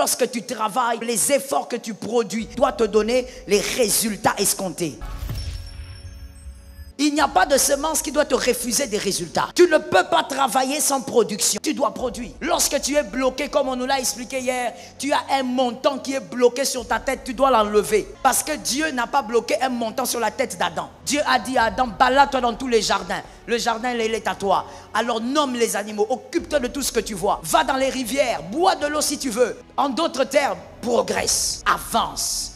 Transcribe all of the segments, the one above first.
lorsque tu travailles, les efforts que tu produis doivent te donner les résultats escomptés. Il n'y a pas de semence qui doit te refuser des résultats. Tu ne peux pas travailler sans production. Tu dois produire. Lorsque tu es bloqué, comme on nous l'a expliqué hier, tu as un montant qui est bloqué sur ta tête, tu dois l'enlever. Parce que Dieu n'a pas bloqué un montant sur la tête d'Adam. Dieu a dit à Adam, balade-toi dans tous les jardins. Le jardin, il est à toi. Alors nomme les animaux, occupe-toi de tout ce que tu vois. Va dans les rivières, bois de l'eau si tu veux. En d'autres termes, progresse, avance.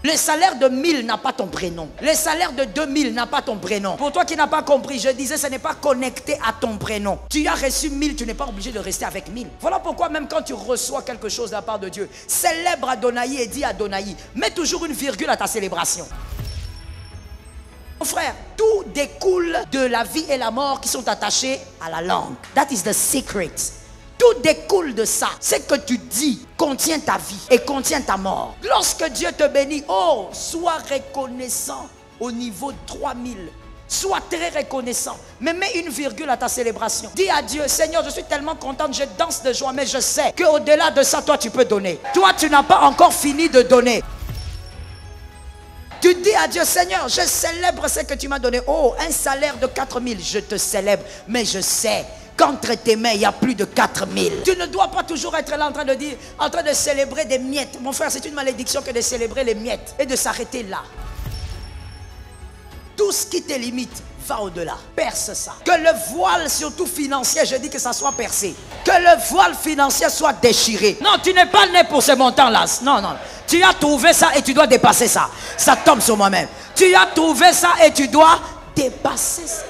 Le salaire de 1000 n'a pas ton prénom. Le salaire de 2000 n'a pas ton prénom. Pour toi qui n'as pas compris, je disais, ce n'est pas connecté à ton prénom. Tu as reçu 1000, tu n'es pas obligé de rester avec 1000. Voilà pourquoi même quand tu reçois quelque chose de la part de Dieu, célèbre Adonai et dis Adonai. Mets toujours une virgule à ta célébration. Mon frère, tout découle de la vie et la mort qui sont attachés à la langue. That is the secret. Tout découle de ça. Ce que tu dis contient ta vie et contient ta mort. Lorsque Dieu te bénit, oh, sois reconnaissant au niveau de 3000. Sois très reconnaissant. Mais mets une virgule à ta célébration. Dis à Dieu, Seigneur, je suis tellement contente, je danse de joie, mais je sais qu'au-delà de ça, toi, tu peux donner. Toi, tu n'as pas encore fini de donner. Tu dis à Dieu, Seigneur, je célèbre ce que tu m'as donné. Oh, un salaire de 4000, je te célèbre, mais je sais qu'entre tes mains, il y a plus de 4000. Tu ne dois pas toujours être là en train de dire, en train de célébrer des miettes. Mon frère, c'est une malédiction que de célébrer les miettes et de s'arrêter là. Tout ce qui te limite, va au-delà. Perce ça. Que le voile, surtout financier, je dis que ça soit percé. Que le voile financier soit déchiré. Non, tu n'es pas né pour ce montant-là. Non, non. Tu as trouvé ça et tu dois dépasser ça. Ça tombe sur moi-même. Tu as trouvé ça et tu dois dépasser ça.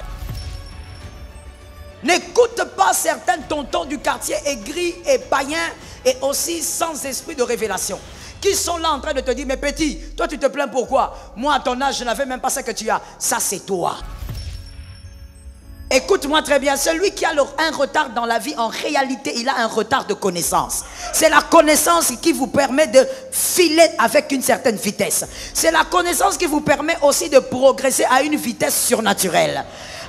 N'écoute pas certains tontons du quartier aigris et païens et aussi sans esprit de révélation. Qui sont là en train de te dire, mais petit, toi tu te plains pourquoi? Moi à ton âge, je n'avais même pas ça que tu as. Ça c'est toi. Écoute-moi très bien, celui qui a un retard dans la vie, en réalité, il a un retard de connaissance. C'est la connaissance qui vous permet de filer avec une certaine vitesse. C'est la connaissance qui vous permet aussi de progresser à une vitesse surnaturelle.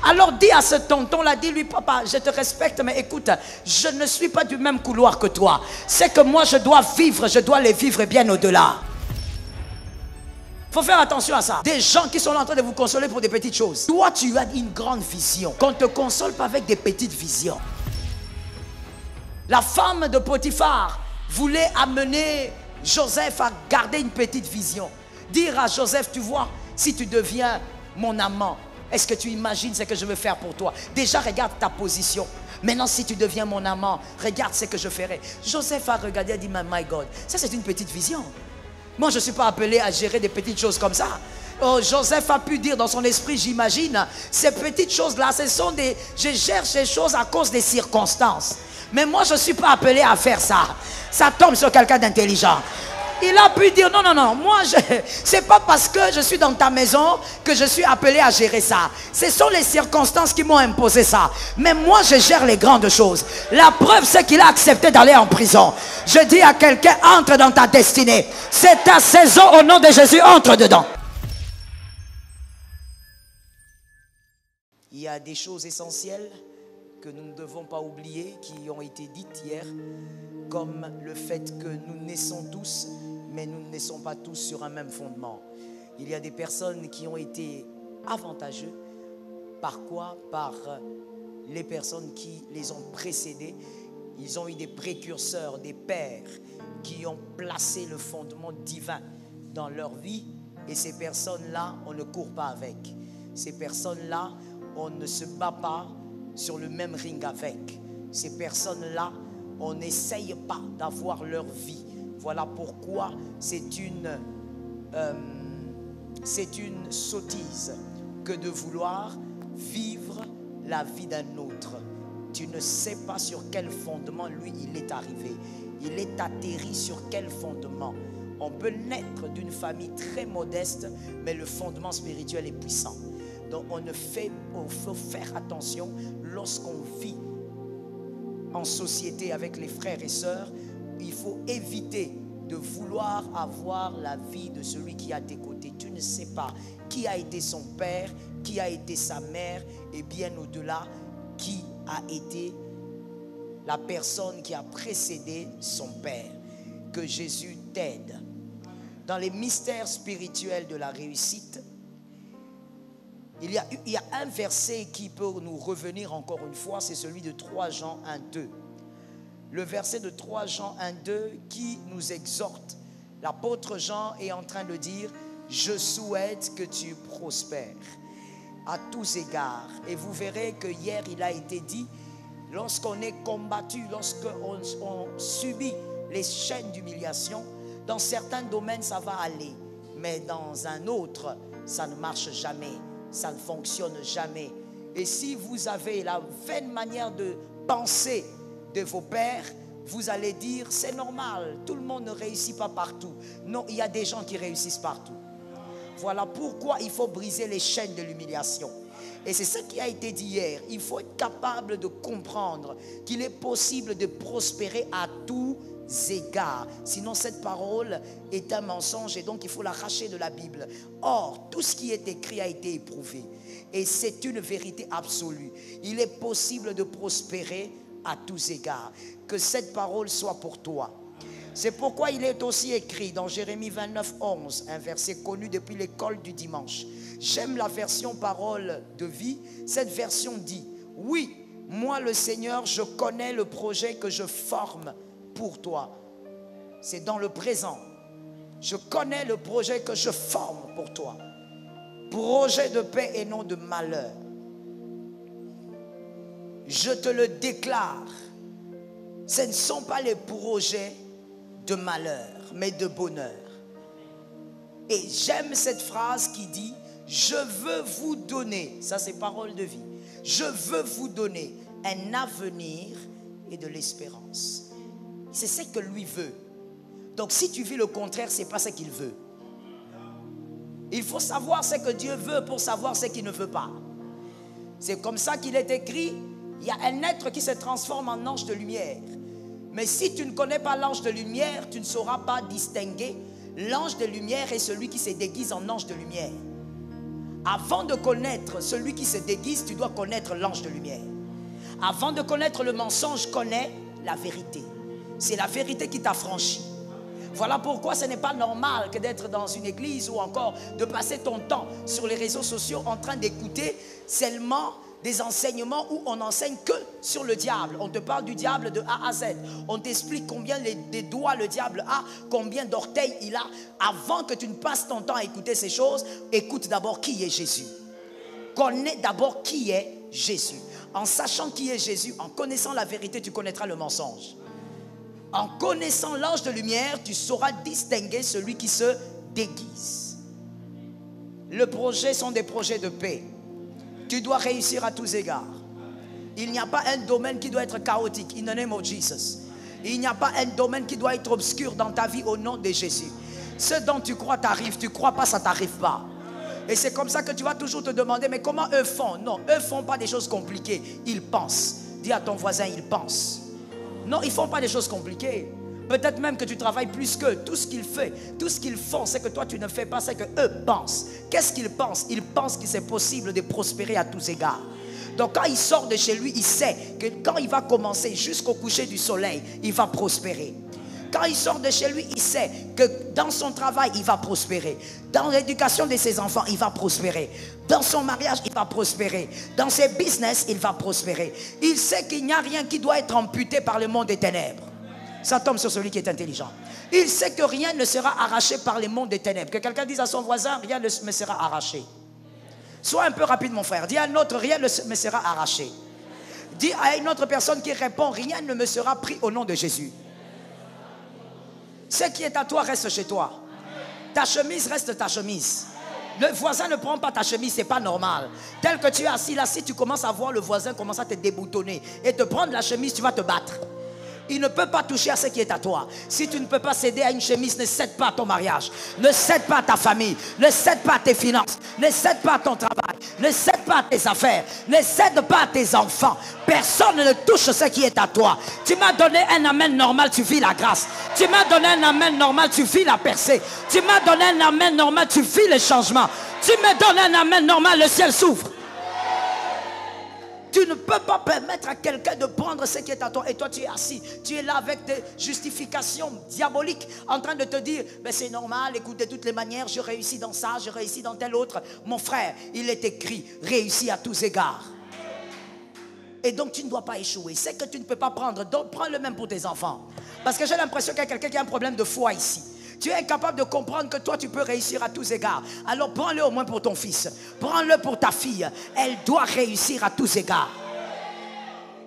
Alors dis à ce tonton-là, dis-lui, papa, je te respecte, mais écoute, je ne suis pas du même couloir que toi. C'est que moi, je dois vivre, je dois les vivre bien au-delà. Il faut faire attention à ça. Des gens qui sont là en train de vous consoler pour des petites choses. Toi, tu as une grande vision. Qu'on ne te console pas avec des petites visions. La femme de Potiphar voulait amener Joseph à garder une petite vision. Dire à Joseph, tu vois, si tu deviens mon amant, est-ce que tu imagines ce que je veux faire pour toi? Déjà, regarde ta position. Maintenant, si tu deviens mon amant, regarde ce que je ferai. Joseph a regardé et dit, my God, ça c'est une petite vision. Moi, je ne suis pas appelé à gérer des petites choses comme ça. Oh, Joseph a pu dire dans son esprit, j'imagine, ces petites choses-là, ce sont des... Je gère ces choses à cause des circonstances. Mais moi, je ne suis pas appelé à faire ça. Ça tombe sur quelqu'un d'intelligent. Il a pu dire, non, non, non, moi, c'est pas parce que je suis dans ta maison que je suis appelé à gérer ça. Ce sont les circonstances qui m'ont imposé ça. Mais moi, je gère les grandes choses. La preuve, c'est qu'il a accepté d'aller en prison. Je dis à quelqu'un, entre dans ta destinée. C'est ta saison, au nom de Jésus, entre dedans. Il y a des choses essentielles que nous ne devons pas oublier, qui ont été dites hier, comme le fait que nous naissons tous, mais nous ne naissons pas tous sur un même fondement. Il y a des personnes qui ont été avantageuses. Par quoi? Par les personnes qui les ont précédés. Ils ont eu des précurseurs, des pères qui ont placé le fondement divin dans leur vie. Et ces personnes-là, on ne court pas avec. Ces personnes-là, on ne se bat pas sur le même ring avec. Ces personnes-là, on n'essaye pas d'avoir leur vie. Voilà pourquoi c'est une sottise que de vouloir vivre la vie d'un autre. Tu ne sais pas sur quel fondement lui il est arrivé. Il est atterri sur quel fondement. On peut naître d'une famille très modeste, mais le fondement spirituel est puissant. Donc il faut faire attention lorsqu'on vit en société avec les frères et sœurs. Il faut éviter de vouloir avoir la vie de celui qui est à tes côtés. Tu ne sais pas qui a été son père, qui a été sa mère, et bien au-delà, qui a été la personne qui a précédé son Père. Que Jésus t'aide. Dans les mystères spirituels de la réussite, il y a un verset qui peut nous revenir encore une fois, c'est celui de 3 Jean 1, 2. Le verset de 3 Jean 1, 2 qui nous exhorte. L'apôtre Jean est en train de dire: je souhaite que tu prospères à tous égards. Et vous verrez que hier il a été dit, lorsqu'on est combattu, lorsqu'on subit les chaînes d'humiliation, dans certains domaines ça va aller, mais dans un autre ça ne marche jamais, ça ne fonctionne jamais. Et si vous avez la vaine manière de penser de vos pères, vous allez dire c'est normal, tout le monde ne réussit pas partout. Non, il y a des gens qui réussissent partout. Voilà pourquoi il faut briser les chaînes de l'humiliation. Et c'est ce qui a été dit hier. Il faut être capable de comprendre qu'il est possible de prospérer à tous égards. Sinon cette parole est un mensonge et donc il faut l'arracher de la Bible. Or, tout ce qui est écrit a été éprouvé. Et c'est une vérité absolue. Il est possible de prospérer à tous égards. Que cette parole soit pour toi. C'est pourquoi il est aussi écrit dans Jérémie 29, 11, un verset connu depuis l'école du dimanche. J'aime la version parole de vie. Cette version dit: oui, moi le Seigneur, je connais le projet que je forme pour toi. C'est dans le présent. Je connais le projet que je forme pour toi. Projet de paix et non de malheur. Je te le déclare. Ce ne sont pas les projets de malheur, mais de bonheur. Et j'aime cette phrase qui dit: je veux vous donner, ça c'est parole de vie, je veux vous donner un avenir et de l'espérance. C'est ce que lui veut. Donc si tu vis le contraire, c'est pas ce qu'il veut. Il faut savoir ce que Dieu veut pour savoir ce qu'il ne veut pas. C'est comme ça qu'il est écrit: il y a un être qui se transforme en ange de lumière. Mais si tu ne connais pas l'ange de lumière, tu ne sauras pas distinguer. L'ange de lumière est celui qui se déguise en ange de lumière. Avant de connaître celui qui se déguise, tu dois connaître l'ange de lumière. Avant de connaître le mensonge, connais la vérité. C'est la vérité qui t'affranchit. Voilà pourquoi ce n'est pas normal que d'être dans une église ou encore de passer ton temps sur les réseaux sociaux en train d'écouter seulement des enseignements où on n'enseigne que sur le diable. On te parle du diable de A à Z. On t'explique combien des doigts le diable a, combien d'orteils il a. Avant que tu ne passes ton temps à écouter ces choses, écoute d'abord qui est Jésus. Connais d'abord qui est Jésus. En sachant qui est Jésus, en connaissant la vérité, tu connaîtras le mensonge. En connaissant l'ange de lumière, tu sauras distinguer celui qui se déguise. Le projet sont des projets de paix. Tu dois réussir à tous égards. Il n'y a pas un domaine qui doit être chaotique. In the name of Jesus. Il n'y a pas un domaine qui doit être obscur dans ta vie au nom de Jésus. Ce dont tu crois t'arrive, tu ne crois pas, ça ne t'arrive pas. Et c'est comme ça que tu vas toujours te demander, mais comment eux font? Non, eux ne font pas des choses compliquées. Ils pensent. Dis à ton voisin, ils pensent. Non, ils ne font pas des choses compliquées. Peut-être même que tu travailles plus qu'eux. Tout ce qu'ils font, tout ce qu'ils font, c'est que toi tu ne fais pas, c'est que eux pensent. Qu'est-ce qu'ils pensent? Ils pensent que c'est possible de prospérer à tous égards. Donc quand il sort de chez lui, il sait que quand il va commencer jusqu'au coucher du soleil, il va prospérer. Quand il sort de chez lui, il sait que dans son travail, il va prospérer. Dans l'éducation de ses enfants, il va prospérer. Dans son mariage, il va prospérer. Dans ses business, il va prospérer. Il sait qu'il n'y a rien qui doit être amputé par le monde des ténèbres. Ça tombe sur celui qui est intelligent. Il sait que rien ne sera arraché par les mondes des ténèbres. Que quelqu'un dise à son voisin, rien ne me sera arraché. Sois un peu rapide mon frère. Dis à un autre, rien ne me sera arraché. Dis à une autre personne qui répond, rien ne me sera pris au nom de Jésus. Ce qui est à toi reste chez toi. Ta chemise reste ta chemise. Le voisin ne prend pas ta chemise, c'est pas normal. Tel que tu es assis là, si tu commences à voir le voisin commencer à te déboutonner et te prendre la chemise, tu vas te battre. Il ne peut pas toucher à ce qui est à toi. Si tu ne peux pas céder à une chemise, ne cède pas à ton mariage. Ne cède pas à ta famille. Ne cède pas à tes finances. Ne cède pas à ton travail. Ne cède pas à tes affaires. Ne cède pas à tes enfants. Personne ne touche ce qui est à toi. Tu m'as donné un amen normal, tu vis la grâce. Tu m'as donné un amen normal, tu vis la percée. Tu m'as donné un amen normal, tu vis le changement. Tu me donnes un amen normal, le ciel s'ouvre. Tu ne peux pas permettre à quelqu'un de prendre ce qui est à toi. Et toi, tu es assis. Tu es là avec des justifications diaboliques en train de te dire, ben c'est normal, écoute, de toutes les manières, je réussis dans ça, je réussis dans tel autre. Mon frère, il est écrit, réussis à tous égards. Et donc, tu ne dois pas échouer. C'est que tu ne peux pas prendre. Donc, prends le même pour tes enfants. Parce que j'ai l'impression qu'il y a quelqu'un qui a un problème de foi ici. Tu es incapable de comprendre que toi, tu peux réussir à tous égards. Alors, prends-le au moins pour ton fils. Prends-le pour ta fille. Elle doit réussir à tous égards.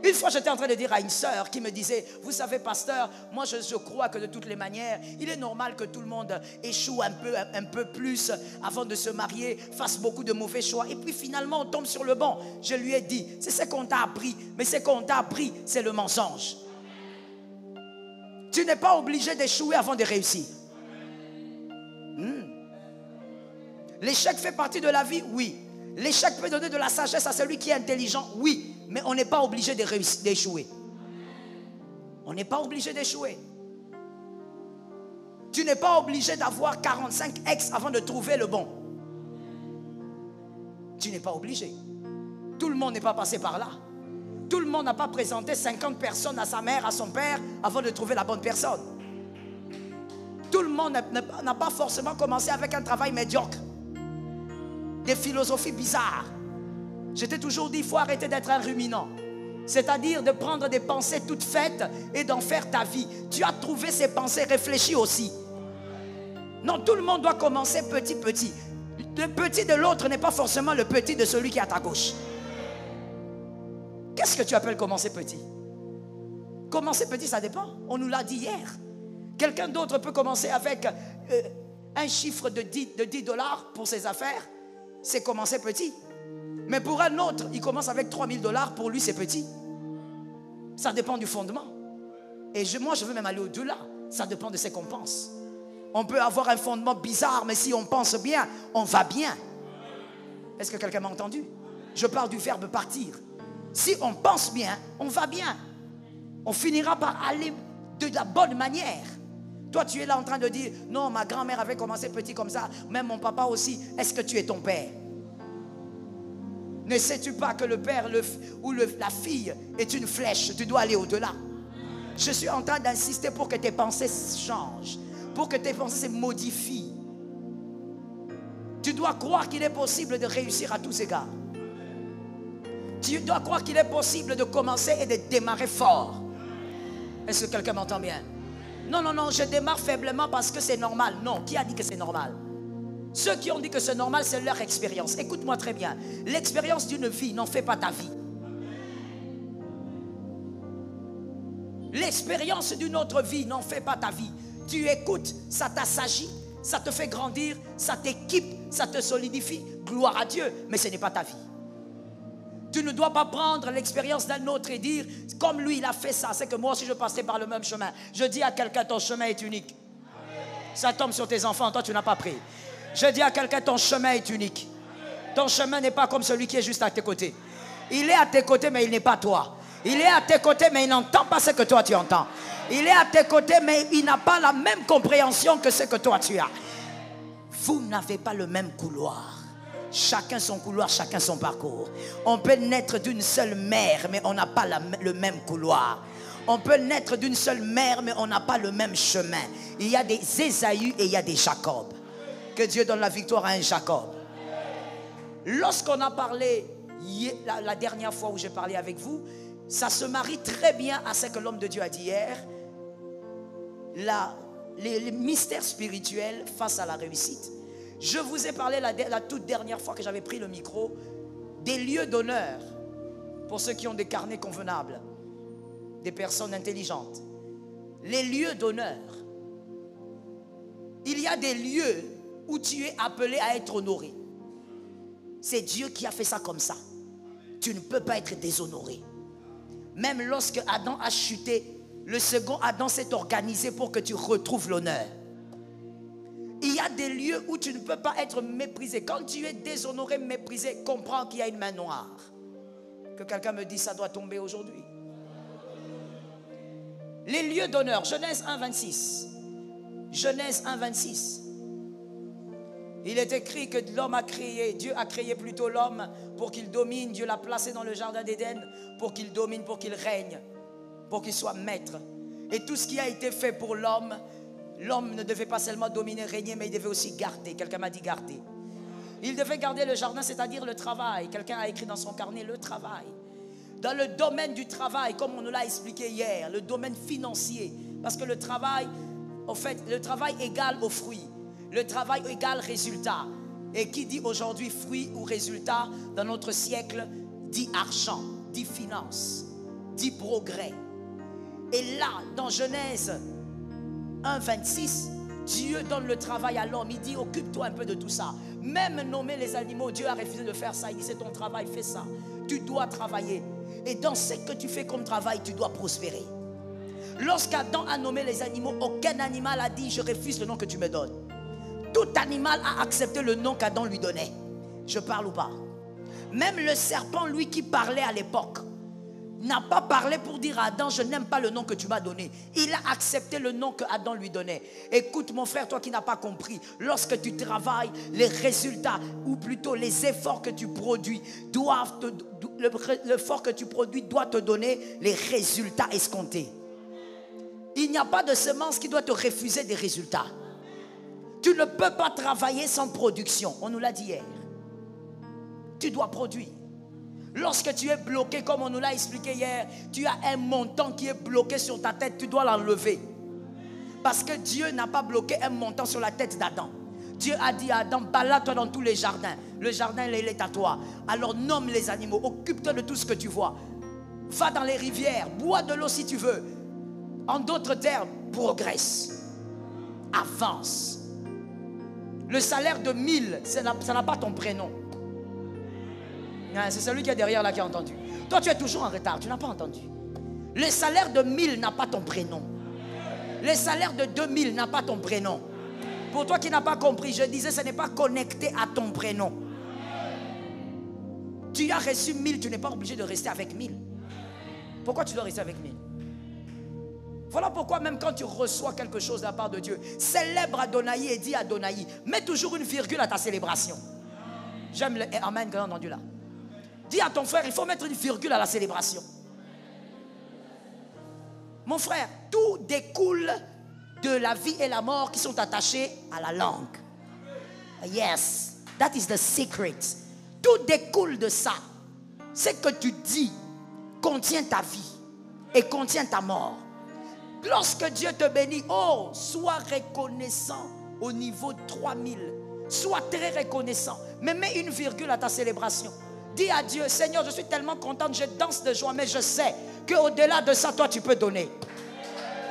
Une fois, j'étais en train de dire à une sœur qui me disait, vous savez, pasteur, moi, je crois que de toutes les manières, il est normal que tout le monde échoue un peu plus avant de se marier, fasse beaucoup de mauvais choix. Et puis, finalement, on tombe sur le bon. Je lui ai dit, c'est ce qu'on t'a appris. Mais ce qu'on t'a appris, c'est le mensonge. Tu n'es pas obligé d'échouer avant de réussir. L'échec fait partie de la vie, oui. L'échec peut donner de la sagesse à celui qui est intelligent, oui. Mais on n'est pas obligé d'échouer. On n'est pas obligé d'échouer. Tu n'es pas obligé d'avoir 45 ex avant de trouver le bon. Tu n'es pas obligé. Tout le monde n'est pas passé par là. Tout le monde n'a pas présenté 50 personnes à sa mère, à son père, avant de trouver la bonne personne. Tout le monde n'a pas forcément commencé avec un travail médiocre. Des philosophies bizarres. Je t'ai toujours dit, il faut arrêter d'être un ruminant. C'est-à-dire de prendre des pensées toutes faites et d'en faire ta vie. Tu as trouvé ces pensées, réfléchis aussi. Non, tout le monde doit commencer petit. Le petit de l'autre n'est pas forcément le petit de celui qui est à ta gauche. Qu'est-ce que tu appelles commencer petit? Commencer petit, ça dépend. On nous l'a dit hier. Quelqu'un d'autre peut commencer avec un chiffre de 10 $ pour ses affaires. C'est commencer petit. Mais pour un autre, il commence avec 3 000 $. Pour lui, c'est petit. Ça dépend du fondement. Et moi, je veux même aller au-delà. Ça dépend de ce qu'on pense. On peut avoir un fondement bizarre, mais si on pense bien, on va bien. Est-ce que quelqu'un m'a entendu? Je parle du verbe partir. Si on pense bien, on va bien. On finira par aller de la bonne manière. Toi, tu es là en train de dire, non, ma grand-mère avait commencé petit comme ça, même mon papa aussi. Est-ce que tu es ton père? Ne sais-tu pas que le père ou la fille est une flèche? Tu dois aller au-delà. Je suis en train d'insister pour que tes pensées changent, pour que tes pensées se modifient. Tu dois croire qu'il est possible de réussir à tous égards. Tu dois croire qu'il est possible de commencer et de démarrer fort. Est-ce que quelqu'un m'entend bien? Non, je démarre faiblement parce que c'est normal. Non, qui a dit que c'est normal? Ceux qui ont dit que c'est normal, c'est leur expérience. Écoute-moi très bien. L'expérience d'une vie n'en fait pas ta vie. L'expérience d'une autre vie n'en fait pas ta vie. Tu écoutes, ça t'assagit, ça te fait grandir, ça t'équipe, ça te solidifie. Gloire à Dieu, mais ce n'est pas ta vie. Tu ne dois pas prendre l'expérience d'un autre et dire, comme lui il a fait ça, c'est que moi aussi je passerai par le même chemin. Je dis à quelqu'un, ton chemin est unique. Ça tombe sur tes enfants, toi tu n'as pas pris. Je dis à quelqu'un, ton chemin est unique. Ton chemin n'est pas comme celui qui est juste à tes côtés. Il est à tes côtés, mais il n'est pas toi. Il est à tes côtés, mais il n'entend pas ce que toi tu entends. Il est à tes côtés, mais il n'a pas la même compréhension que ce que toi tu as. Vous n'avez pas le même couloir. Chacun son couloir, chacun son parcours. On peut naître d'une seule mère, mais on n'a pas le même couloir. On peut naître d'une seule mère, mais on n'a pas le même chemin. Il y a des Ésaü et il y a des Jacob. Que Dieu donne la victoire à un Jacob. Lorsqu'on a parlé, la dernière fois où j'ai parlé avec vous, ça se marie très bien à ce que l'homme de Dieu a dit hier. Les mystères spirituels face à la réussite. Je vous ai parlé la toute dernière fois que j'avais pris le micro des lieux d'honneur pour ceux qui ont des carnets convenables, des personnes intelligentes. Les lieux d'honneur. Il y a des lieux où tu es appelé à être honoré. C'est Dieu qui a fait ça comme ça. Tu ne peux pas être déshonoré. Même lorsque Adam a chuté, le second Adam s'est organisé pour que tu retrouves l'honneur. Il y a des lieux où tu ne peux pas être méprisé. Quand tu es déshonoré, méprisé, comprends qu'il y a une main noire. Que quelqu'un me dise, ça doit tomber aujourd'hui. Les lieux d'honneur, Genèse 1, 26. Genèse 1, 26. Il est écrit que l'homme a créé, Dieu a créé plutôt l'homme pour qu'il domine. Dieu l'a placé dans le jardin d'Éden pour qu'il domine, pour qu'il règne, pour qu'il soit maître. Et tout ce qui a été fait pour l'homme, l'homme ne devait pas seulement dominer, régner, mais il devait aussi garder. Quelqu'un m'a dit garder. Il devait garder le jardin, c'est-à-dire le travail. Quelqu'un a écrit dans son carnet le travail. Dans le domaine du travail, comme on nous l'a expliqué hier, le domaine financier. Parce que le travail, en fait, le travail égale au fruit. Le travail égale résultat. Et qui dit aujourd'hui fruit ou résultat dans notre siècle, dit argent, dit finance, dit progrès. Et là, dans Genèse 1, 26, Dieu donne le travail à l'homme. Il dit, occupe-toi un peu de tout ça. Même nommer les animaux, Dieu a refusé de faire ça. Il dit, c'est ton travail, fais ça. Tu dois travailler. Et dans ce que tu fais comme travail, tu dois prospérer. Lorsqu'Adam a nommé les animaux, aucun animal a dit, je refuse le nom que tu me donnes. Tout animal a accepté le nom qu'Adam lui donnait. Je parle ou pas? Même le serpent, lui qui parlait à l'époque, n'a pas parlé pour dire à Adam, je n'aime pas le nom que tu m'as donné. Il a accepté le nom que Adam lui donnait. Écoute mon frère, toi qui n'as pas compris, lorsque tu travailles, les résultats, ou plutôt les efforts que tu produis, l'effort que tu produis doit te donner les résultats escomptés. Il n'y a pas de semence qui doit te refuser des résultats. Tu ne peux pas travailler sans production. On nous l'a dit hier. Tu dois produire. Lorsque tu es bloqué, comme on nous l'a expliqué hier, tu as un montant qui est bloqué sur ta tête, tu dois l'enlever. Parce que Dieu n'a pas bloqué un montant sur la tête d'Adam. Dieu a dit à Adam, balade-toi dans tous les jardins. Le jardin, il est à toi. Alors nomme les animaux, occupe-toi de tout ce que tu vois. Va dans les rivières, bois de l'eau si tu veux. En d'autres termes, progresse. Avance. Le salaire de 1000, ça n'a pas ton prénom. C'est celui qui est derrière là qui a entendu. Toi, tu es toujours en retard, tu n'as pas entendu. Le salaire de 1000 n'a pas ton prénom. Le salaire de 2000 n'a pas ton prénom. Pour toi qui n'as pas compris, je disais, ce n'est pas connecté à ton prénom. Tu as reçu 1000, tu n'es pas obligé de rester avec 1000. Pourquoi tu dois rester avec 1000? Voilà pourquoi même quand tu reçois quelque chose de la part de Dieu, célèbre Adonai et dis Adonai. Mets toujours une virgule à ta célébration. J'aime le amen que j'ai entendu là. Dis à ton frère, il faut mettre une virgule à la célébration. Mon frère, tout découle de la vie et la mort qui sont attachés à la langue. Yes, that is the secret. Tout découle de ça. Ce que tu dis contient ta vie et contient ta mort. Lorsque Dieu te bénit, oh, sois reconnaissant au niveau de 3000. Sois très reconnaissant. Mais mets une virgule à ta célébration. Dis à Dieu, Seigneur, je suis tellement contente, je danse de joie, mais je sais qu'au-delà de ça, toi, tu peux donner.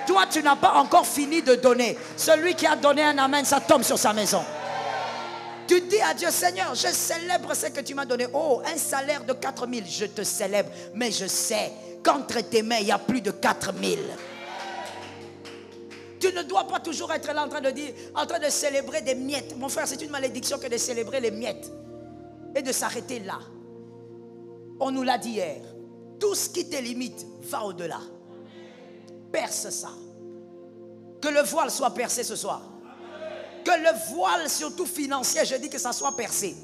Toi, tu n'as pas encore fini de donner. Celui qui a donné un amen, ça tombe sur sa maison. Tu dis à Dieu, Seigneur, je célèbre ce que tu m'as donné. Oh, un salaire de 4000, je te célèbre. Mais je sais qu'entre tes mains, il y a plus de 4000. Tu ne dois pas toujours être là en train de dire, en train de célébrer des miettes. Mon frère, c'est une malédiction que de célébrer les miettes. Et de s'arrêter là. On nous l'a dit hier. Tout ce qui te limite va au-delà. Perce ça. Que le voile soit percé ce soir. Que le voile, surtout financier, je dis que ça soit percé.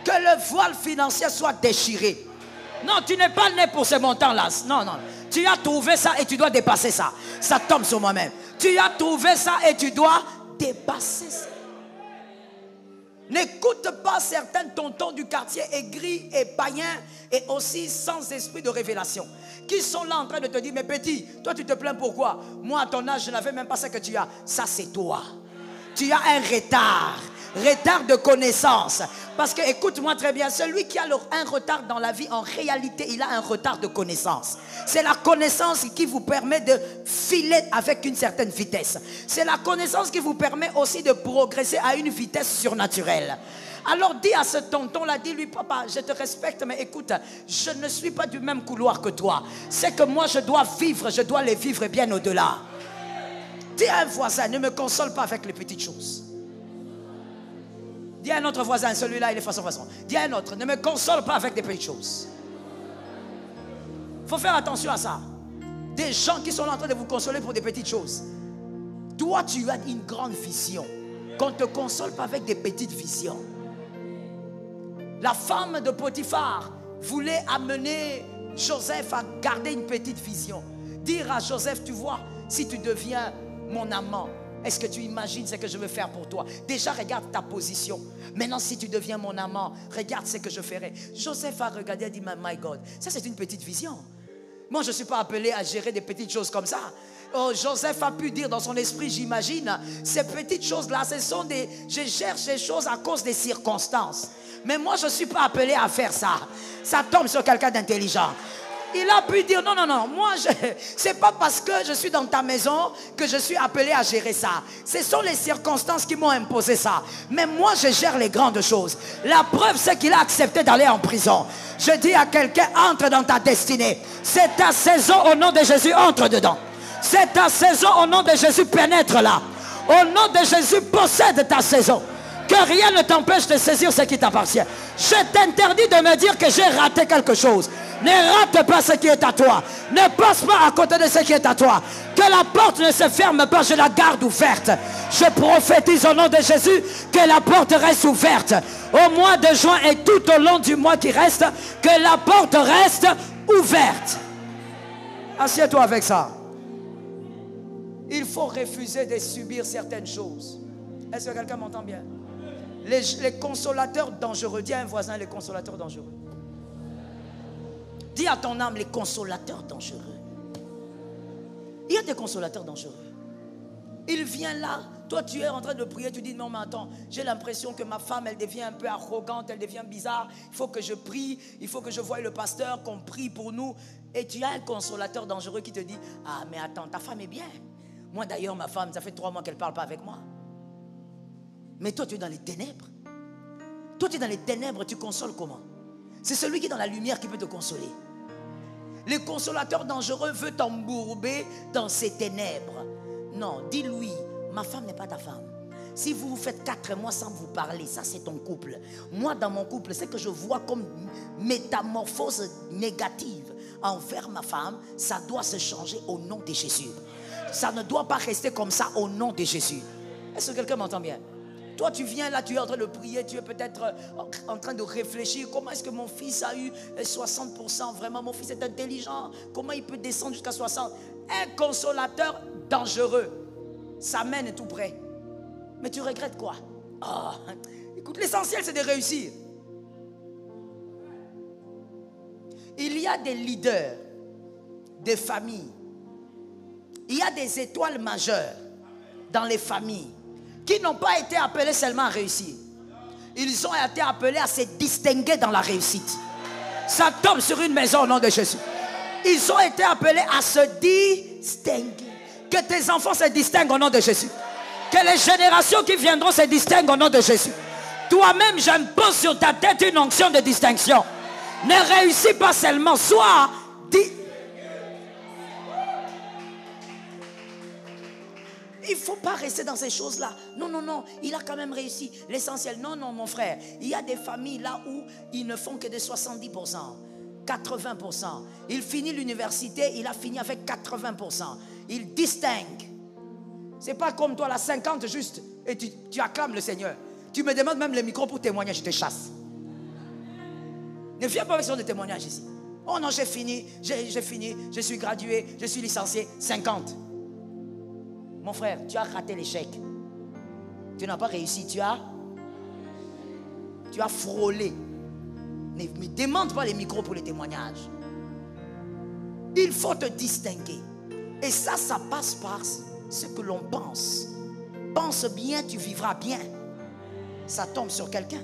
Que le voile financier soit déchiré. Non, tu n'es pas né pour ce montant-là. Non, non. Tu as trouvé ça et tu dois dépasser ça. Ça tombe sur moi-même. Tu as trouvé ça et tu dois dépasser ça. N'écoute pas certains tontons du quartier aigris et païens et aussi sans esprit de révélation qui sont là en train de te dire, mais petit, toi tu te plains pourquoi? Moi à ton âge je n'avais même pas ce que tu as. Ça c'est toi. Tu as un retard de connaissance. Parce que écoute-moi très bien, celui qui a un retard dans la vie, en réalité il a un retard de connaissance. C'est la connaissance qui vous permet de filer avec une certaine vitesse. C'est la connaissance qui vous permet aussi de progresser à une vitesse surnaturelle. Alors dis à ce tonton-là, dis-lui, papa, je te respecte, mais écoute, je ne suis pas du même couloir que toi. C'est que moi je dois vivre, je dois les vivre bien au-delà. Dis à un voisin, ne me console pas avec les petites choses. Dis à un autre voisin, celui-là il est façon. Dis à un autre, ne me console pas avec des petites choses. Il faut faire attention à ça. Des gens qui sont là en train de vous consoler pour des petites choses. Toi tu as une grande vision. Qu'on ne te console pas avec des petites visions. La femme de Potiphar voulait amener Joseph à garder une petite vision. Dire à Joseph, tu vois, si tu deviens mon amant, est-ce que tu imagines ce que je veux faire pour toi? Déjà, regarde ta position. Maintenant, si tu deviens mon amant, regarde ce que je ferai. Joseph a regardé et dit, my God, ça c'est une petite vision. Moi, je ne suis pas appelé à gérer des petites choses comme ça. Oh, Joseph a pu dire dans son esprit, j'imagine, ces petites choses-là, je cherche ces choses à cause des circonstances. Mais moi, je ne suis pas appelé à faire ça. Ça tombe sur quelqu'un d'intelligent. Il a pu dire, non, moi, c'est pas parce que je suis dans ta maison que je suis appelé à gérer ça. Ce sont les circonstances qui m'ont imposé ça. Mais moi, je gère les grandes choses. La preuve, c'est qu'il a accepté d'aller en prison. Je dis à quelqu'un, entre dans ta destinée. C'est ta saison, au nom de Jésus, entre dedans. C'est ta saison, au nom de Jésus, pénètre là. Au nom de Jésus, possède ta saison. Que rien ne t'empêche de saisir ce qui t'appartient. Je t'interdis de me dire que j'ai raté quelque chose. Ne rate pas ce qui est à toi. Ne passe pas à côté de ce qui est à toi. Que la porte ne se ferme pas, je la garde ouverte. Je prophétise au nom de Jésus que la porte reste ouverte. Au mois de juin et tout au long du mois qui reste, que la porte reste ouverte. Assieds-toi avec ça. Il faut refuser de subir certaines choses. Est-ce que quelqu'un m'entend bien? Les consolateurs dangereux. Dis à un voisin, les consolateurs dangereux. Dis à ton âme, les consolateurs dangereux. Il y a des consolateurs dangereux. Il vient là, toi tu es en train de prier, tu dis non mais attends, j'ai l'impression que ma femme elle devient un peu arrogante, elle devient bizarre, il faut que je prie, il faut que je voie le pasteur, qu'on prie pour nous. Et tu as un consolateur dangereux qui te dit, ah mais attends, ta femme est bien. Moi d'ailleurs ma femme, ça fait 3 mois qu'elle ne parle pas avec moi. Mais toi tu es dans les ténèbres. Toi tu es dans les ténèbres, tu consoles comment? C'est celui qui est dans la lumière qui peut te consoler. Le consolateur dangereux veut t'embourber dans ses ténèbres. Non, dis-lui, ma femme n'est pas ta femme. Si vous vous faites 4 mois sans vous parler, ça c'est ton couple. Moi dans mon couple, ce que je vois comme métamorphose négative envers ma femme, ça doit se changer au nom de Jésus. Ça ne doit pas rester comme ça au nom de Jésus. Est-ce que quelqu'un m'entend bien? Toi tu viens là, tu es en train de prier, tu es peut-être en train de réfléchir. Comment est-ce que mon fils a eu 60%? Vraiment, mon fils est intelligent. Comment il peut descendre jusqu'à 60%? Un consolateur dangereux, ça mène tout près. Mais tu regrettes quoi? Oh, écoute, l'essentiel c'est de réussir. Il y a des leaders, des familles. Il y a des étoiles majeures dans les familles qui n'ont pas été appelés seulement à réussir. Ils ont été appelés à se distinguer dans la réussite. Ça tombe sur une maison au nom de Jésus. Ils ont été appelés à se distinguer. Que tes enfants se distinguent au nom de Jésus. Que les générations qui viendront se distinguent au nom de Jésus. Toi-même, j'impose sur ta tête une onction de distinction. Ne réussis pas seulement, sois il ne faut pas rester dans ces choses-là. Non, il a quand même réussi. L'essentiel, non, mon frère. Il y a des familles là où ils ne font que de 70%, 80%. Il finit l'université, il a fini avec 80%. Il distingue. Ce n'est pas comme toi, là, 50 juste, et tu acclames le Seigneur. Tu me demandes même le micro pour témoigner, je te chasse. Ne viens pas avec son de témoignage ici. Oh non, j'ai fini, je suis gradué, je suis licencié, 50. Mon frère, tu as raté l'échec. Tu n'as pas réussi, tu as frôlé. Ne me demande pas les micros pour les témoignages. Il faut te distinguer. Et ça passe par ce que l'on pense. Pense bien, tu vivras bien. Ça tombe sur quelqu'un.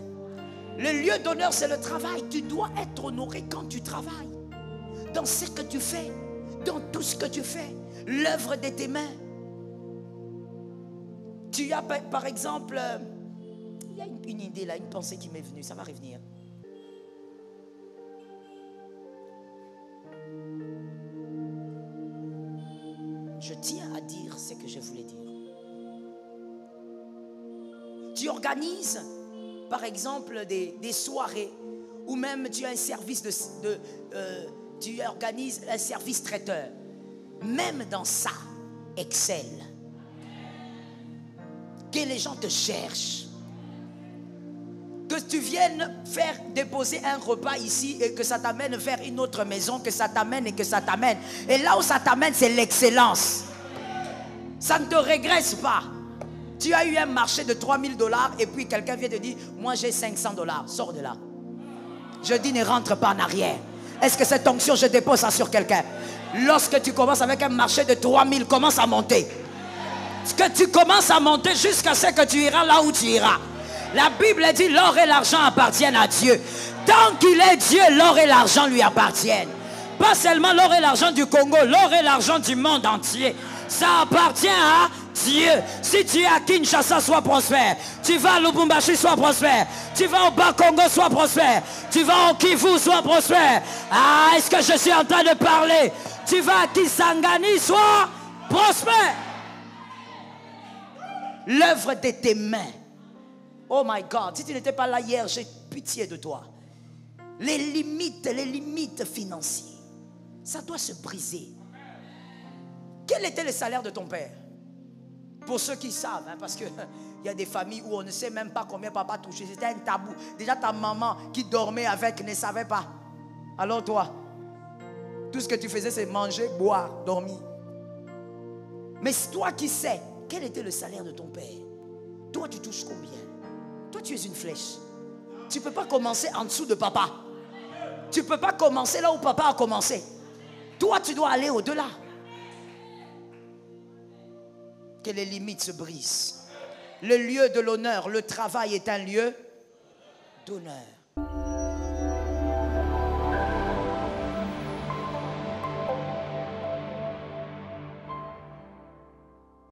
Le lieu d'honneur, c'est le travail. Tu dois être honoré quand tu travailles. Dans ce que tu fais. Dans tout ce que tu fais. L'œuvre de tes mains. Tu as par exemple, il y a une idée là, une pensée qui m'est venue, ça va revenir. Je tiens à dire ce que je voulais dire. Tu organises par exemple des soirées ou même tu as un service tu organises un service traiteur. Même dans ça, excelle. Que les gens te cherchent. Que tu viennes faire déposer un repas ici et que ça t'amène vers une autre maison, que ça t'amène et que ça t'amène. Et là où ça t'amène, c'est l'excellence. Ça ne te régresse pas. Tu as eu un marché de 3000 $ et puis quelqu'un vient te dire, moi j'ai 500 $. Sors de là. Je dis, ne rentre pas en arrière. Est-ce que cette onction, je dépose ça sur quelqu'un? Lorsque tu commences avec un marché de 3000, commence à monter. Que tu commences à monter jusqu'à ce que tu iras là où tu iras. La Bible dit l'or et l'argent appartiennent à Dieu. Tant qu'il est Dieu, l'or et l'argent lui appartiennent. Pas seulement l'or et l'argent du Congo, l'or et l'argent du monde entier. Ça appartient à Dieu. Si tu es à Kinshasa, sois prospère. Tu vas à Lubumbashi, sois prospère. Tu vas au Bas-Congo, sois prospère. Tu vas au Kivu, sois prospère. Ah, est-ce que je suis en train de parler? Tu vas à Kisangani, sois prospère. L'œuvre de tes mains. Oh my God, si tu n'étais pas là hier, j'ai pitié de toi. Les limites financières, ça doit se briser. Quel était le salaire de ton père? Pour ceux qui savent, hein, parce qu'il y a des familles où on ne sait même pas combien papa touchait. C'était un tabou. Déjà ta maman qui dormait avec ne savait pas. Alors toi, tout ce que tu faisais c'est manger, boire, dormir. Mais toi qui sais, quel était le salaire de ton père? Toi tu touches combien? Toi tu es une flèche. Tu ne peux pas commencer en dessous de papa. Tu ne peux pas commencer là où papa a commencé. Toi tu dois aller au-delà. Que les limites se brisent. Le lieu de l'honneur, le travail est un lieu d'honneur.